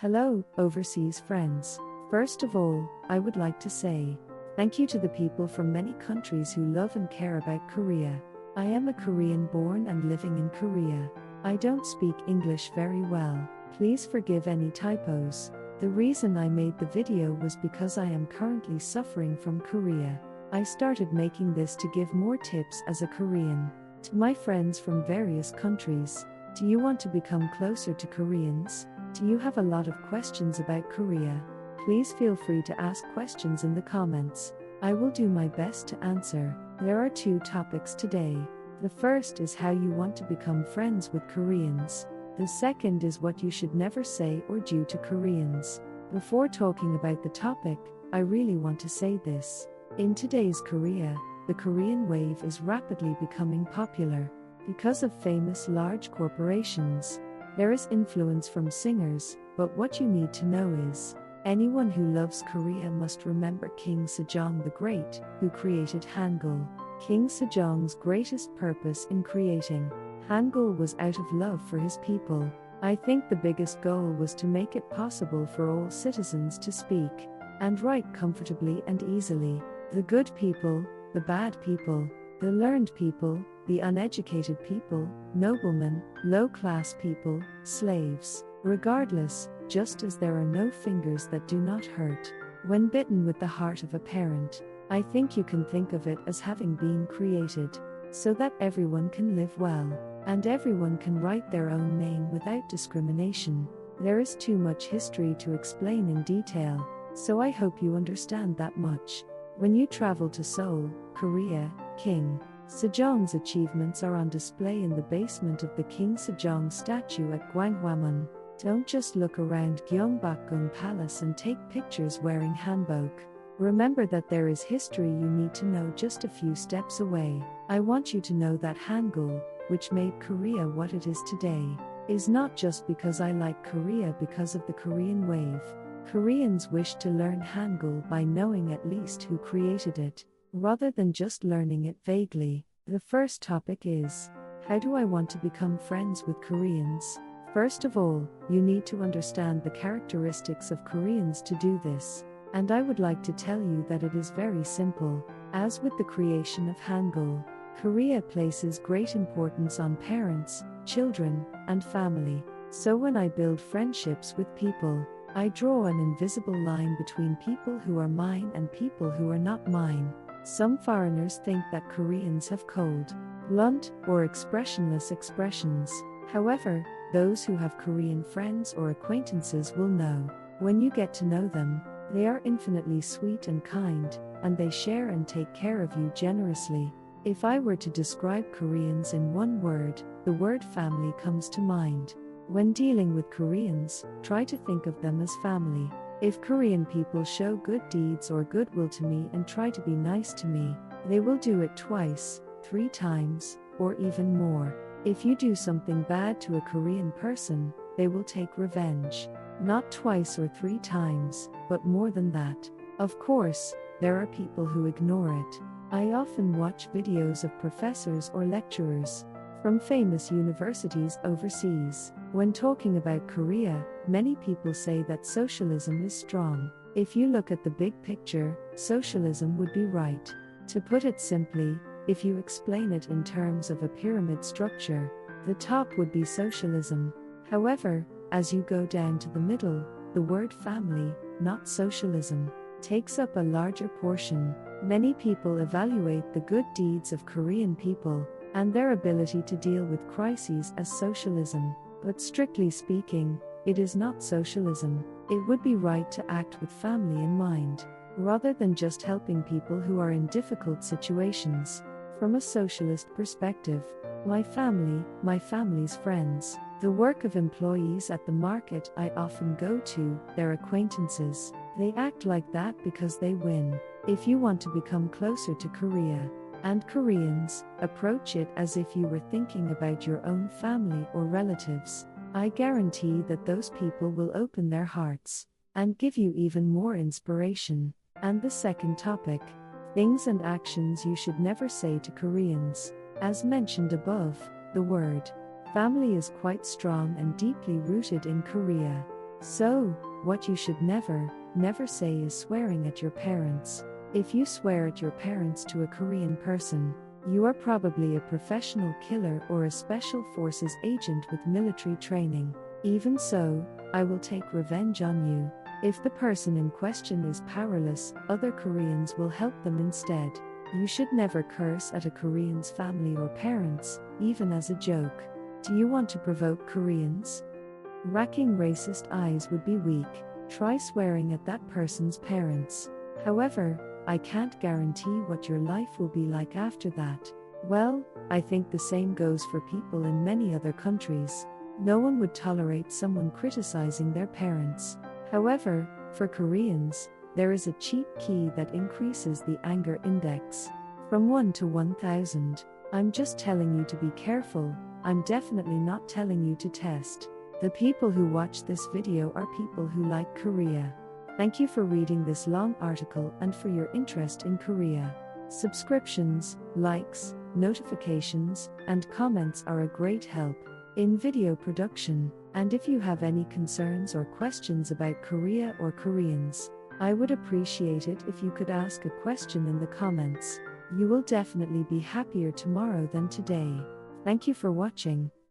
Hello, overseas friends. First of all, I would like to say thank you to the people from many countries who love and care about Korea. I am a Korean born and living in Korea. I don't speak English very well. Please forgive any typos. The reason I made the video was because I am currently suffering from Korea. I started making this to give more tips as a Korean. To my friends from various countries, do you want to become closer to Koreans? Do you have a lot of questions about Korea? Please feel free to ask questions in the comments. I will do my best to answer. There are two topics today. The first is how you want to become friends with Koreans. The second is what you should never say or do to Koreans. Before talking about the topic, I really want to say this. In today's Korea, the Korean wave is rapidly becoming popular. Because of famous large corporations, there is influence from singers, but what you need to know is, anyone who loves Korea must remember King Sejong the Great, who created Hangul. King Sejong's greatest purpose in creating Hangul was out of love for his people. I think the biggest goal was to make it possible for all citizens to speak and write comfortably and easily. The good people, the bad people, the learned people, the uneducated people, noblemen, low-class people, slaves, regardless, just as there are no fingers that do not hurt. When bitten with the heart of a parent, I think you can think of it as having been created, so that everyone can live well, and everyone can write their own name without discrimination. There is too much history to explain in detail, so I hope you understand that much. When you travel to Seoul, Korea, King Sejong's achievements are on display in the basement of the King Sejong statue at Gwanghwamun. Don't just look around Gyeongbokgung Palace and take pictures wearing hanbok. Remember that there is history you need to know just a few steps away. I want you to know that Hangul, which made Korea what it is today, is not just because I like Korea because of the Korean wave. Koreans wish to learn Hangul by knowing at least who created it, rather than just learning it vaguely. The first topic is, how do I want to become friends with Koreans? First of all, you need to understand the characteristics of Koreans to do this. And I would like to tell you that it is very simple. As with the creation of Hangul, Korea places great importance on parents, children, and family. So when I build friendships with people, I draw an invisible line between people who are mine and people who are not mine. Some foreigners think that Koreans have cold, blunt, or expressionless expressions. However, those who have Korean friends or acquaintances will know. When you get to know them, they are infinitely sweet and kind, and they share and take care of you generously. If I were to describe Koreans in one word, the word family comes to mind. When dealing with Koreans, try to think of them as family. If Korean people show good deeds or goodwill to me and try to be nice to me, they will do it twice, 3 times, or even more. If you do something bad to a Korean person, they will take revenge. Not twice or 3 times, but more than that. Of course, there are people who ignore it. I often watch videos of professors or lecturers from famous universities overseas. When talking about Korea, many people say that socialism is strong. If you look at the big picture, socialism would be right. To put it simply, if you explain it in terms of a pyramid structure, the top would be socialism. However, as you go down to the middle, the word family, not socialism, takes up a larger portion. Many people evaluate the good deeds of Korean people and their ability to deal with crises as socialism. But strictly speaking, it is not socialism. It would be right to act with family in mind, rather than just helping people who are in difficult situations. From a socialist perspective, my family, my family's friends, the work of employees at the market I often go to, their acquaintances, they act like that because they win. If you want to become closer to Korea and Koreans, approach it as if you were thinking about your own family or relatives. I guarantee that those people will open their hearts and give you even more inspiration. And the second topic, things and actions you should never say to Koreans. As mentioned above, the word family is quite strong and deeply rooted in Korea. So, what you should never say is swearing at your parents. If you swear at your parents to a Korean person, you are probably a professional killer or a special forces agent with military training. Even so, I will take revenge on you. If the person in question is powerless, other Koreans will help them instead. You should never curse at a Korean's family or parents, even as a joke. Do you want to provoke Koreans? Racking racist eyes would be weak. Try swearing at that person's parents. However, I can't guarantee what your life will be like after that. Well, I think the same goes for people in many other countries. No one would tolerate someone criticizing their parents. However, for Koreans, there is a cheap key that increases the anger index from 1 to 1000. I'm just telling you to be careful. I'm definitely not telling you to test. The people who watch this video are people who like Korea. Thank you for reading this long article and for your interest in Korea. Subscriptions, likes, notifications, and comments are a great help in video production. And if you have any concerns or questions about Korea or Koreans, I would appreciate it if you could ask a question in the comments. You will definitely be happier tomorrow than today. Thank you for watching.